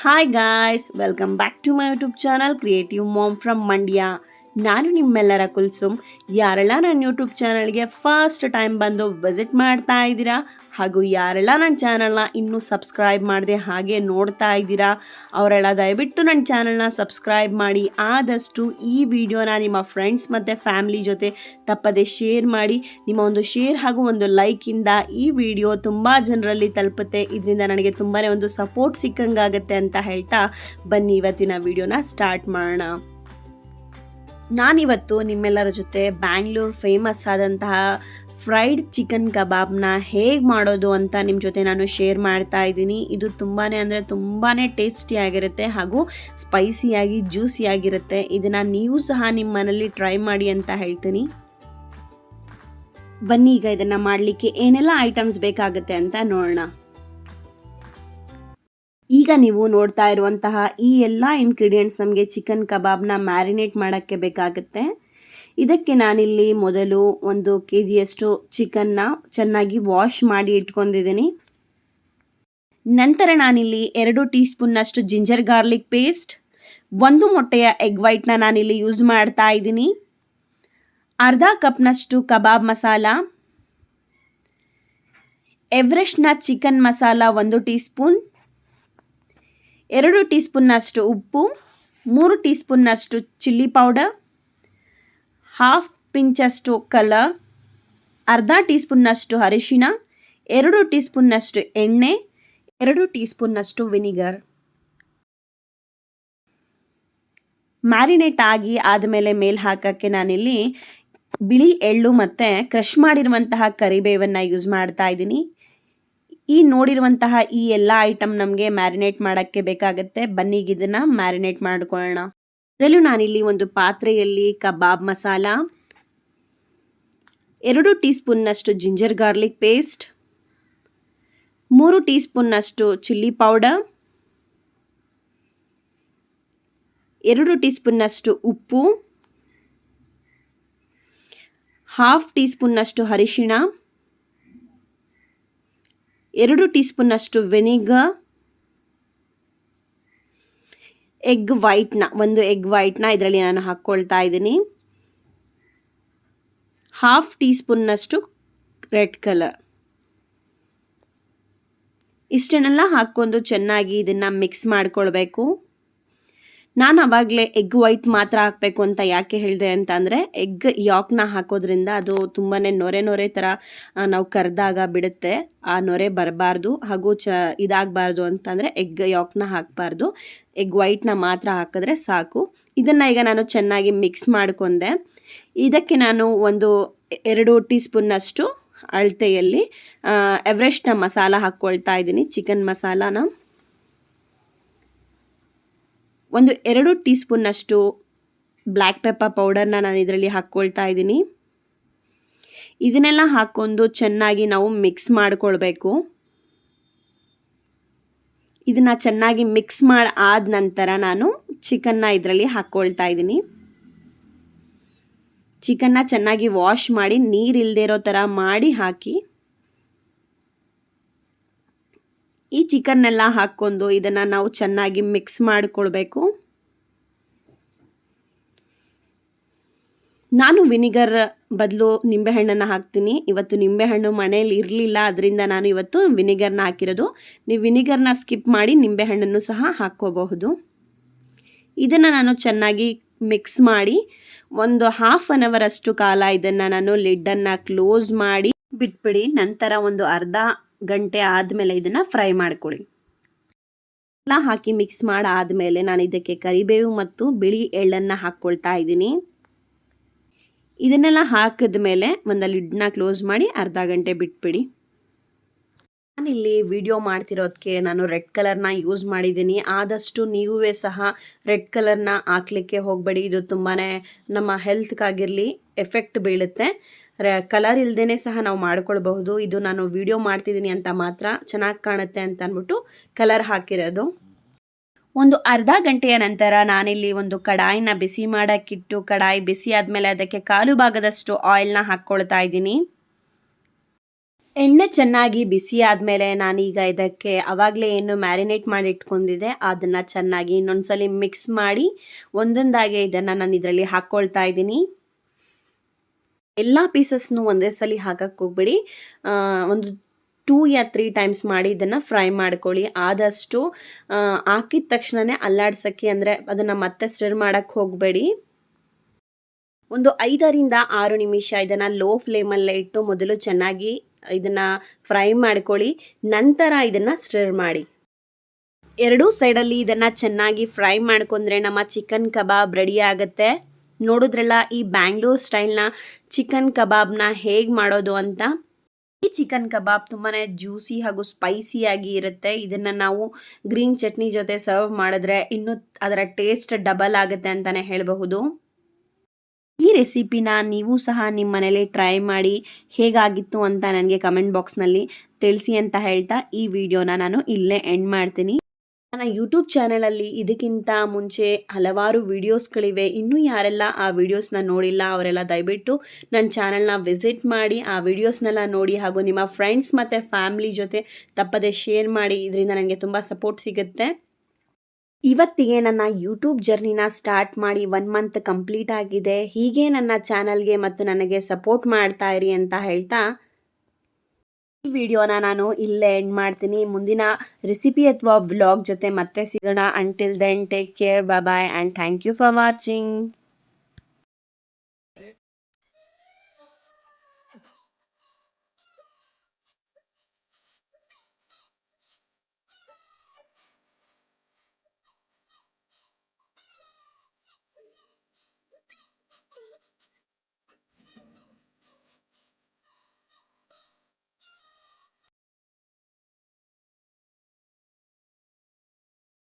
Hi guys, welcome back to my YouTube channel creative mom from Mandya. ನಾನು ನಿಮ್ಮೆಲ್ಲರ ಕುಲ್ಸುಮ್. ಯಾರೆಲ್ಲ ನನ್ನ ಯೂಟ್ಯೂಬ್ ಚಾನಲ್ಗೆ ಫಸ್ಟ್ ಟೈಮ್ ಬಂದು ವಿಸಿಟ್ ಮಾಡ್ತಾ ಇದ್ದೀರಾ ಹಾಗೂ ಯಾರೆಲ್ಲ ನನ್ನ ಚಾನಲ್ನ ಇನ್ನೂ ಸಬ್ಸ್ಕ್ರೈಬ್ ಮಾಡದೆ ಹಾಗೆ ನೋಡ್ತಾ ಇದ್ದೀರಾ ಅವರೆಲ್ಲ ದಯವಿಟ್ಟು ನನ್ನ ಚಾನಲ್ನ ಸಬ್ಸ್ಕ್ರೈಬ್ ಮಾಡಿ. ಆದಷ್ಟು ಈ ವಿಡಿಯೋನ ನಿಮ್ಮ ಫ್ರೆಂಡ್ಸ್ ಮತ್ತು ಫ್ಯಾಮಿಲಿ ಜೊತೆ ತಪ್ಪದೆ ಶೇರ್ ಮಾಡಿ. ನಿಮ್ಮ ಒಂದು ಶೇರ್ ಹಾಗೂ ಒಂದು ಲೈಕಿಂದ ಈ ವಿಡಿಯೋ ತುಂಬ ಜನರಲ್ಲಿ ತಲುಪುತ್ತೆ. ಇದರಿಂದ ನನಗೆ ತುಂಬಾ ಒಂದು ಸಪೋರ್ಟ್ ಸಿಕ್ಕಂಗಾಗತ್ತೆ ಅಂತ ಹೇಳ್ತಾ ಬನ್ನಿ ಇವತ್ತಿನ ವಿಡಿಯೋನ ಸ್ಟಾರ್ಟ್ ಮಾಡೋಣ. ನಾನಿವತ್ತು ನಿಮ್ಮೆಲ್ಲರ ಜೊತೆ ಬ್ಯಾಂಗ್ಳೂರ್ ಫೇಮಸ್ ಆದಂತಹ ಫ್ರೈಡ್ ಚಿಕನ್ ಕಬಾಬ್ನ ಹೇಗೆ ಮಾಡೋದು ಅಂತ ನಿಮ್ಮ ಜೊತೆ ನಾನು ಶೇರ್ ಮಾಡ್ತಾ ಇದ್ದೀನಿ. ಇದು ತುಂಬಾ ಅಂದರೆ ತುಂಬಾ ಟೇಸ್ಟಿಯಾಗಿರುತ್ತೆ ಹಾಗೂ ಸ್ಪೈಸಿಯಾಗಿ ಜ್ಯೂಸಿಯಾಗಿರುತ್ತೆ. ಇದನ್ನು ನೀವು ಸಹ ನಿಮ್ಮ ಮನೇಲಿ ಟ್ರೈ ಮಾಡಿ ಅಂತ ಹೇಳ್ತೀನಿ. ಬನ್ನಿ ಈಗ ಇದನ್ನು ಮಾಡಲಿಕ್ಕೆ ಏನೆಲ್ಲ ಐಟಮ್ಸ್ ಬೇಕಾಗುತ್ತೆ ಅಂತ ನೋಡೋಣ. ಈಗ ನೀವು ನೋಡ್ತಾ ಇರುವಂತಹ ಈ ಎಲ್ಲ ಇಂಗ್ರೀಡಿಯೆಂಟ್ಸ್ ನಮಗೆ ಚಿಕನ್ ಕಬಾಬ್ನ ಮ್ಯಾರಿನೇಟ್ ಮಾಡೋಕ್ಕೆ ಬೇಕಾಗುತ್ತೆ. ಇದಕ್ಕೆ ನಾನಿಲ್ಲಿ ಮೊದಲು 1 kgಯಷ್ಟು ಚಿಕನ್ನ ಚೆನ್ನಾಗಿ ವಾಶ್ ಮಾಡಿ ಇಟ್ಕೊಂಡಿದ್ದೀನಿ. ನಂತರ ನಾನಿಲ್ಲಿ 2 ಟೀ ಸ್ಪೂನ್ನಷ್ಟು ಜಿಂಜರ್ ಗಾರ್ಲಿಕ್ ಪೇಸ್ಟ್, 1 ಮೊಟ್ಟೆಯ ಎಗ್ ವೈಟ್ನ ನಾನಿಲ್ಲಿ ಯೂಸ್ ಮಾಡ್ತಾ ಇದ್ದೀನಿ, ಅರ್ಧ ಕಪ್ನಷ್ಟು ಕಬಾಬ್ ಮಸಾಲ, ಎವರೆಸ್ಟ್ನ chicken masala 1 teaspoon, 2 tea ಸ್ಪೂನ್ನಷ್ಟು ಉಪ್ಪು, 3 ಟೀ ಸ್ಪೂನ್ನಷ್ಟು ಚಿಲ್ಲಿ ಪೌಡರ್, ಹಾಫ್ ಪಿಂಚಷ್ಟು ಕಲರ್, ಅರ್ಧ ಟೀ ಸ್ಪೂನ್ನಷ್ಟು ಅರಿಶಿನ, 2 ಟೀ ಸ್ಪೂನ್ನಷ್ಟು ಎಣ್ಣೆ, 2 ಟೀ ಸ್ಪೂನ್ನಷ್ಟು ವಿನಿಗರ್. ಮ್ಯಾರಿನೇಟ್ ಆಗಿ ಆದಮೇಲೆ ಮೇಲೆ ಹಾಕೋಕ್ಕೆ ನಾನಿಲ್ಲಿ ಬಿಳಿ ಎಳ್ಳು ಮತ್ತು ಕ್ರಷ್ ಮಾಡಿರುವಂತಹ ಕರಿಬೇವನ್ನು ಯೂಸ್ ಮಾಡ್ತಾ ಇದ್ದೀನಿ. ಈ ನೋಡಿರುವಂತಹ ಈ ಎಲ್ಲ ಐಟಮ್ ನಮಗೆ ಮ್ಯಾರಿನೇಟ್ ಮಾಡೋಕ್ಕೆ ಬೇಕಾಗುತ್ತೆ. ಬನ್ನಿಗೆ ಇದನ್ನು ಮ್ಯಾರಿನೇಟ್ ಮಾಡ್ಕೊಳ್ಳೋಣ. ಮೊದಲು ನಾನಿಲ್ಲಿ ಒಂದು ಪಾತ್ರೆಯಲ್ಲಿ ಕಬಾಬ್ ಮಸಾಲ, 2 ಟೀ ಸ್ಪೂನ್ನಷ್ಟು ಜಿಂಜರ್ ಗಾರ್ಲಿಕ್ ಪೇಸ್ಟ್, 3 ಟೀ ಸ್ಪೂನ್ನಷ್ಟು ಚಿಲ್ಲಿ ಪೌಡರ್, 2 ಟೀ ಸ್ಪೂನ್ನಷ್ಟು ಉಪ್ಪು, ಹಾಫ್ ಟೀ ಸ್ಪೂನ್ನಷ್ಟು ಅರಿಶಿಣ, 2 ಟೀ ಸ್ಪೂನ್ನಷ್ಟು ವಿನಿಗರ್, ಒಂದು ಎಗ್ ವೈಟ್ನ ಇದರಲ್ಲಿ ನಾನು ಹಾಕ್ಕೊಳ್ತಾ ಇದ್ದೀನಿ, ಹಾಫ್ ಟೀ ಸ್ಪೂನ್ನಷ್ಟು ರೆಡ್ ಕಲರ್. ಇಷ್ಟನ್ನೆಲ್ಲ ಹಾಕ್ಕೊಂಡು ಚೆನ್ನಾಗಿ ಇದನ್ನು ಮಿಕ್ಸ್ ಮಾಡ್ಕೊಳ್ಬೇಕು. ನಾನು ಆವಾಗಲೇ ಎಗ್ ವೈಟ್ ಮಾತ್ರ ಹಾಕಬೇಕು ಅಂತ ಯಾಕೆ ಹೇಳಿದೆ ಅಂತ ಅಂದರೆ ಎಗ್ ಯಾಕ್ನ ಹಾಕೋದ್ರಿಂದ ಅದು ತುಂಬಾ ನೊರೆ ಥರ ನಾವು ಕರೆದಾಗ ಬಿಡುತ್ತೆ. ಆ ನೊರೆ ಬರಬಾರ್ದು ಹಾಗೂ ಇದಾಗಬಾರ್ದು ಅಂತಂದರೆ ಎಗ್ ಯಾಕ್ನ ಹಾಕಬಾರ್ದು. ಎಗ್ ವೈಟ್ನ ಮಾತ್ರ ಹಾಕಿದ್ರೆ ಸಾಕು. ಇದನ್ನು ಈಗ ನಾನು ಚೆನ್ನಾಗಿ ಮಿಕ್ಸ್ ಮಾಡ್ಕೊಂಡೆ. ಇದಕ್ಕೆ ನಾನು 2 ಟೀ ಸ್ಪೂನ್ನಷ್ಟು ಅಳತೆಯಲ್ಲಿ ಎವರೆಸ್ಟ್ನ ಮಸಾಲ ಹಾಕ್ಕೊಳ್ತಾ ಇದ್ದೀನಿ, ಚಿಕನ್ ಮಸಾಲಾನ. 2 ಟೀ ಸ್ಪೂನ್ನಷ್ಟು ಬ್ಲ್ಯಾಕ್ ಪೆಪ್ಪರ್ ಪೌಡರ್ನ ನಾನು ಇದರಲ್ಲಿ ಹಾಕ್ಕೊಳ್ತಾ ಇದ್ದೀನಿ. ಇದನ್ನೆಲ್ಲ ಹಾಕ್ಕೊಂಡು ಚೆನ್ನಾಗಿ ನಾವು ಮಿಕ್ಸ್ ಮಾಡ್ಕೊಳ್ಬೇಕು. ಇದನ್ನು ಚೆನ್ನಾಗಿ ಮಿಕ್ಸ್ ಆದ ನಂತರ ನಾನು ಚಿಕನ್ನ ಇದರಲ್ಲಿ ಹಾಕ್ಕೊಳ್ತಾ ಇದ್ದೀನಿ. ಚಿಕನ್ನ ಚೆನ್ನಾಗಿ ವಾಶ್ ಮಾಡಿ ನೀರಿಲ್ಲದೆ ಇರೋ ಥರ ಮಾಡಿ ಹಾಕಿ ಈ ಚಿಕನ್ನೆಲ್ಲ ಹಾಕ್ಕೊಂಡು ಇದನ್ನು ನಾವು ಚೆನ್ನಾಗಿ ಮಿಕ್ಸ್ ಮಾಡಿಕೊಳ್ಬೇಕು. ನಾನು ವಿನಿಗರ್ ಬದಲು ನಿಂಬೆಹಣ್ಣನ್ನು ಹಾಕ್ತೀನಿ. ಇವತ್ತು ನಿಂಬೆಹಣ್ಣು ಮನೇಲಿ ಇರಲಿಲ್ಲ, ಅದರಿಂದ ನಾನು ಇವತ್ತು ವಿನಿಗರ್ನ ಹಾಕಿರೋದು. ನೀವು ವಿನಿಗರ್ನ ಸ್ಕಿಪ್ ಮಾಡಿ ನಿಂಬೆಹಣ್ಣನ್ನು ಸಹ ಹಾಕ್ಕೋಬಹುದು. ಇದನ್ನು ನಾನು ಚೆನ್ನಾಗಿ ಮಿಕ್ಸ್ ಮಾಡಿ ಒಂದು ಹಾಫ್ ಆನ್ ಅವರ್ ಅಷ್ಟು ಕಾಲ ಇದನ್ನು ನಾನು ಲಿಡ್ಡನ್ನು ಕ್ಲೋಸ್ ಮಾಡಿ ಬಿಟ್ಬಿಡಿ. ನಂತರ ಒಂದು ಅರ್ಧ ಗಂಟೆ ಆದಮೇಲೆ ಇದನ್ನು ಫ್ರೈ ಮಾಡ್ಕೊಳ್ಳಿ. ಎಲ್ಲ ಹಾಕಿ ಮಿಕ್ಸ್ ಮಾಡಾದಮೇಲೆ ನಾನು ಇದಕ್ಕೆ ಕರಿಬೇವು ಮತ್ತು ಬಿಳಿ ಎಳ್ಳನ್ನು ಹಾಕ್ಕೊಳ್ತಾ ಇದ್ದೀನಿ. ಇದನ್ನೆಲ್ಲ ಹಾಕಿದ ಮೇಲೆ ಒಂದು ಲಿಡ್ನ ಕ್ಲೋಸ್ ಮಾಡಿ ಅರ್ಧ ಗಂಟೆ ಬಿಟ್ಬಿಡಿ. ನಾನಿಲ್ಲಿ ವಿಡಿಯೋ ಮಾಡ್ತಿರೋದಕ್ಕೆ ನಾನು ರೆಡ್ ಕಲರ್ನ ಯೂಸ್ ಮಾಡಿದ್ದೀನಿ. ಆದಷ್ಟು ನೀವೇ ಸಹ ರೆಡ್ ಕಲರ್ನ ಹಾಕ್ಲಿಕ್ಕೆ ಹೋಗಬೇಡಿ. ಇದು ತುಂಬಾ ನಮ್ಮ ಹೆಲ್ತ್ಗಾಗಿರಲಿ ಎಫೆಕ್ಟ್ ಬೀಳುತ್ತೆ. ಕಲರ್ ಇಲ್ಲದೇ ಸಹ ನಾವು ಮಾಡ್ಕೊಳ್ಬಹುದು. ಇದು ನಾನು ವಿಡಿಯೋ ಮಾಡ್ತಿದ್ದೀನಿ ಅಂತ ಮಾತ್ರ ಚೆನ್ನಾಗಿ ಕಾಣುತ್ತೆ ಅಂತ ಅಂದ್ಬಿಟ್ಟು ಕಲರ್ ಹಾಕಿರೋದು. ಒಂದು ಅರ್ಧ ಗಂಟೆಯ ನಂತರ ನಾನಿಲ್ಲಿ ಒಂದು ಕಡಾಯಿನ ಬಿಸಿ ಮಾಡೋಕ್ಕಿಟ್ಟು ಕಡಾಯಿ ಬಿಸಿ ಆದಮೇಲೆ ಅದಕ್ಕೆ ಕಾಲು ಭಾಗದಷ್ಟು ಆಯಿಲ್ನ ಹಾಕ್ಕೊಳ್ತಾ ಇದ್ದೀನಿ. ಎಣ್ಣೆ ಚೆನ್ನಾಗಿ ಬಿಸಿ ಆದಮೇಲೆ ನಾನೀಗ ಇದಕ್ಕೆ ಆವಾಗಲೇ ಏನು ಮ್ಯಾರಿನೇಟ್ ಮಾಡಿ ಇಟ್ಕೊಂಡಿದ್ದೆ ಅದನ್ನು ಚೆನ್ನಾಗಿ ಇನ್ನೊಂದ್ಸಲಿ ಮಿಕ್ಸ್ ಮಾಡಿ ಒಂದೊಂದಾಗೆ ಇದನ್ನು ನಾನು ಇದರಲ್ಲಿ ಹಾಕ್ಕೊಳ್ತಾ ಇದ್ದೀನಿ. ಎಲ್ಲ ಪೀಸಸ್ನು ಒಂದೇ ಸಲ ಹಾಕಕ್ಕೆ ಹೋಗ್ಬೇಡಿ. ಒಂದು 2 ಯಾ 3 ಟೈಮ್ಸ್ ಮಾಡಿ ಇದನ್ನು ಫ್ರೈ ಮಾಡ್ಕೊಳ್ಳಿ. ಆದಷ್ಟು ಹಾಕಿದ ತಕ್ಷಣನೇ ಅಲ್ಲಾಡ್ಸೋಕ್ಕೆ, ಅಂದರೆ ಅದನ್ನು ಮತ್ತೆ ಸ್ಟಿರ್ ಮಾಡೋಕ್ಕೆ ಹೋಗಬೇಡಿ. ಒಂದು 5ರಿಂದ 6 ನಿಮಿಷ ಇದನ್ನು ಲೋ ಫ್ಲೇಮಲ್ಲೇ ಇಟ್ಟು ಮೊದಲು ಚೆನ್ನಾಗಿ ಇದನ್ನು ಫ್ರೈ ಮಾಡ್ಕೊಳ್ಳಿ. ನಂತರ ಇದನ್ನು ಸ್ಟಿರ್ ಮಾಡಿ. ಎರಡೂ ಸೈಡಲ್ಲಿ ಇದನ್ನು ಚೆನ್ನಾಗಿ ಫ್ರೈ ಮಾಡ್ಕೊಂಡ್ರೆ ನಮ್ಮ ಚಿಕನ್ ಕಬಾಬ್ ರೆಡಿ ಆಗುತ್ತೆ. ನೋಡಿದ್ರಲ್ಲ ಈ ಬ್ಯಾಂಗ್ಳೂರ್ ಸ್ಟೈಲ್ನ ಚಿಕನ್ ಕಬಾಬ್ನ ಹೇಗೆ ಮಾಡೋದು ಅಂತ. ಈ ಚಿಕನ್ ಕಬಾಬ್ ತುಂಬಾ ಜ್ಯೂಸಿ ಹಾಗೂ ಸ್ಪೈಸಿಯಾಗಿ ಇರುತ್ತೆ. ಇದನ್ನು ನಾವು ಗ್ರೀನ್ ಚಟ್ನಿ ಜೊತೆ ಸರ್ವ್ ಮಾಡಿದ್ರೆ ಇನ್ನೂ ಅದರ ಟೇಸ್ಟ್ ಡಬಲ್ ಆಗುತ್ತೆ ಅಂತಲೇ ಹೇಳಬಹುದು. ಈ ರೆಸಿಪಿನ ನೀವು ಸಹ ನಿಮ್ಮ ಮನೇಲಿ ಟ್ರೈ ಮಾಡಿ ಹೇಗಾಗಿತ್ತು ಅಂತ ನನಗೆ ಕಮೆಂಟ್ ಬಾಕ್ಸ್ನಲ್ಲಿ ತಿಳಿಸಿ ಅಂತ ಹೇಳ್ತಾ ಈ ವಿಡಿಯೋನ ನಾನು ಇಲ್ಲೇ ಎಂಡ್ ಮಾಡ್ತೀನಿ. ನನ್ನ ಯೂಟ್ಯೂಬ್ ಚಾನಲಲ್ಲಿ ಇದಕ್ಕಿಂತ ಮುಂಚೆ ಹಲವಾರು ವಿಡಿಯೋಸ್ಗಳಿವೆ. ಇನ್ನೂ ಯಾರೆಲ್ಲ ಆ ವಿಡಿಯೋಸ್ನ ನೋಡಿಲ್ಲ ಅವರೆಲ್ಲ ದಯವಿಟ್ಟು ನನ್ನ ಚಾನಲ್ನ ವಿಸಿಟ್ ಮಾಡಿ ಆ ವಿಡಿಯೋಸ್ನೆಲ್ಲ ನೋಡಿ, ಹಾಗೂ ನಿಮ್ಮ ಫ್ರೆಂಡ್ಸ್ ಮತ್ತು ಫ್ಯಾಮ್ಲಿ ಜೊತೆ ತಪ್ಪದೆ ಶೇರ್ ಮಾಡಿ. ಇದರಿಂದ ನನಗೆ ತುಂಬ ಸಪೋರ್ಟ್ ಸಿಗುತ್ತೆ. ಇವತ್ತಿಗೆ ನನ್ನ ಯೂಟ್ಯೂಬ್ ಜರ್ನಿನ ಸ್ಟಾರ್ಟ್ ಮಾಡಿ 1 ಮಂತ್ ಕಂಪ್ಲೀಟ್ ಆಗಿದೆ. ಹೀಗೆ ನನ್ನ ಚಾನಲ್ಗೆ ಮತ್ತು ನನಗೆ ಸಪೋರ್ಟ್ ಮಾಡ್ತಾ ಇರಿ ಅಂತ ಹೇಳ್ತಾ ಈ ವಿಡಿಯೋನ ನಾನು ಇಲ್ಲೇ ಎಂಡ್ ಮಾಡ್ತೀನಿ. ಮುಂದಿನ ರೆಸಿಪಿ ಅಥವಾ ವ್ಲಾಗ್ ಜೊತೆ ಮತ್ತೆ ಸಿಗೋಣ. Until then take care, bye bye and thank you for watching.